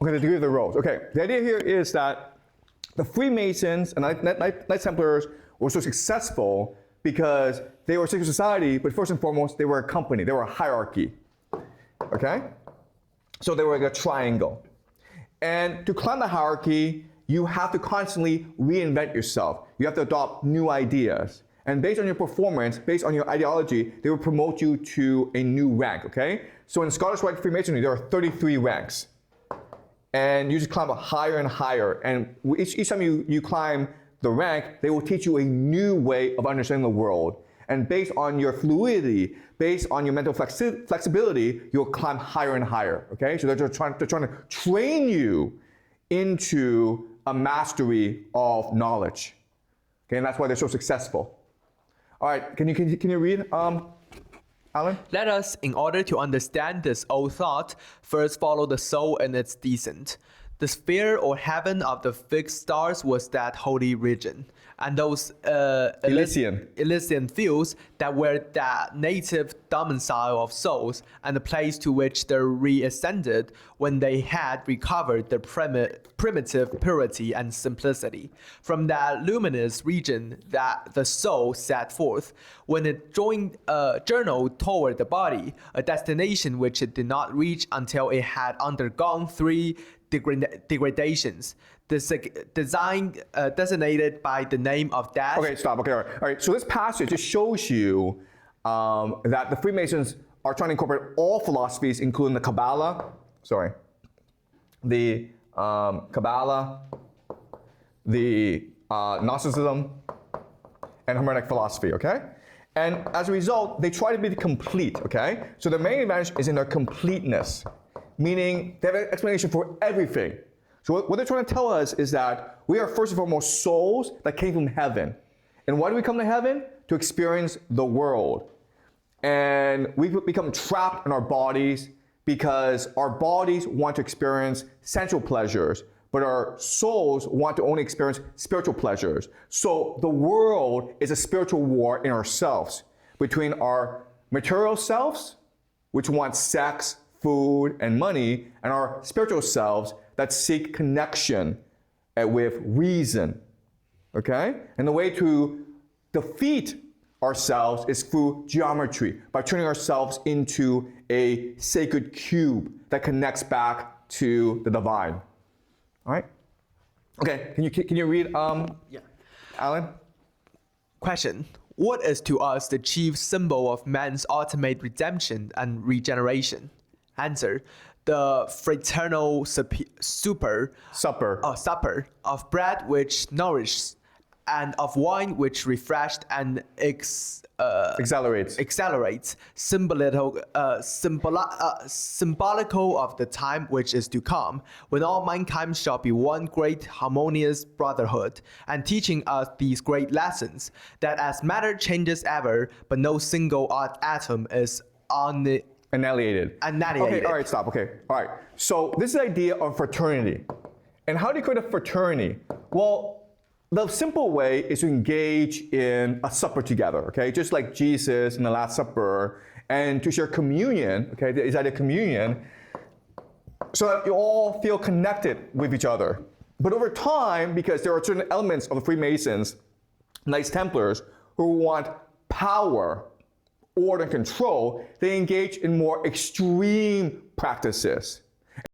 Okay, the degree of the roles. Okay, the idea here is that the Freemasons and Knights Templars were so successful because they were a secret society, but first and foremost, they were a company. They were a hierarchy. Okay? So they were like a triangle. And to climb the hierarchy, you have to constantly reinvent yourself. You have to adopt new ideas. And based on your performance, based on your ideology, they will promote you to a new rank, okay? So in Scottish Rite Freemasonry, there are 33 ranks. And you just climb up higher and higher. And each time you climb the rank, they will teach you a new way of understanding the world. And based on your fluidity, based on your mental flexibility, you'll climb higher and higher, okay? So they're trying to train you into a mastery of knowledge, okay? And that's why they're so successful. All right, can you read, Alan? Let us, in order to understand this old thought, first follow the soul in its descent. The sphere or heaven of the fixed stars was that holy region, and those Elysian fields that were the native domicile of souls, and the place to which they reascended when they had recovered their primitive purity and simplicity. From that luminous region that the soul set forth, when it journeyed toward the body, a destination which it did not reach until it had undergone 3 degradations, designated by the name of death. Okay, stop. Okay, all right. So this passage just shows you that the Freemasons are trying to incorporate all philosophies, including the Kabbalah, the Gnosticism, and Hermetic philosophy, okay? And as a result, they try to be complete, okay? So the main advantage is in their completeness, meaning they have an explanation for everything. So what they're trying to tell us is that we are first and foremost souls that came from heaven. And why do we come to heaven? To experience the world. And we become trapped in our bodies because our bodies want to experience sensual pleasures, but our souls want to only experience spiritual pleasures. So the world is a spiritual war in ourselves, between our material selves, which want sex, food, and money, and our spiritual selves that seek connection with reason, okay? And the way to defeat ourselves is through geometry, by turning ourselves into a sacred cube that connects back to the divine. All right? Okay, can you read, Alan? Question. What is to us the chief symbol of man's ultimate redemption and regeneration? Answer. The fraternal supper of bread which nourishes, and of wine which refreshed and accelerates, symbolical of the time which is to come, when all mankind shall be one great harmonious brotherhood, and teaching us these great lessons, that as matter changes ever, but no single atom is annihilated. Okay, all right, stop. Okay, all right. So this is the idea of fraternity. And how do you create a fraternity? Well, the simple way is to engage in a supper together, okay? Just like Jesus in the Last Supper, and to share communion, okay? Is that a communion? So that you all feel connected with each other. But over time, because there are certain elements of the Freemasons, Knights Templars, who want power, order, and control, they engage in more extreme practices.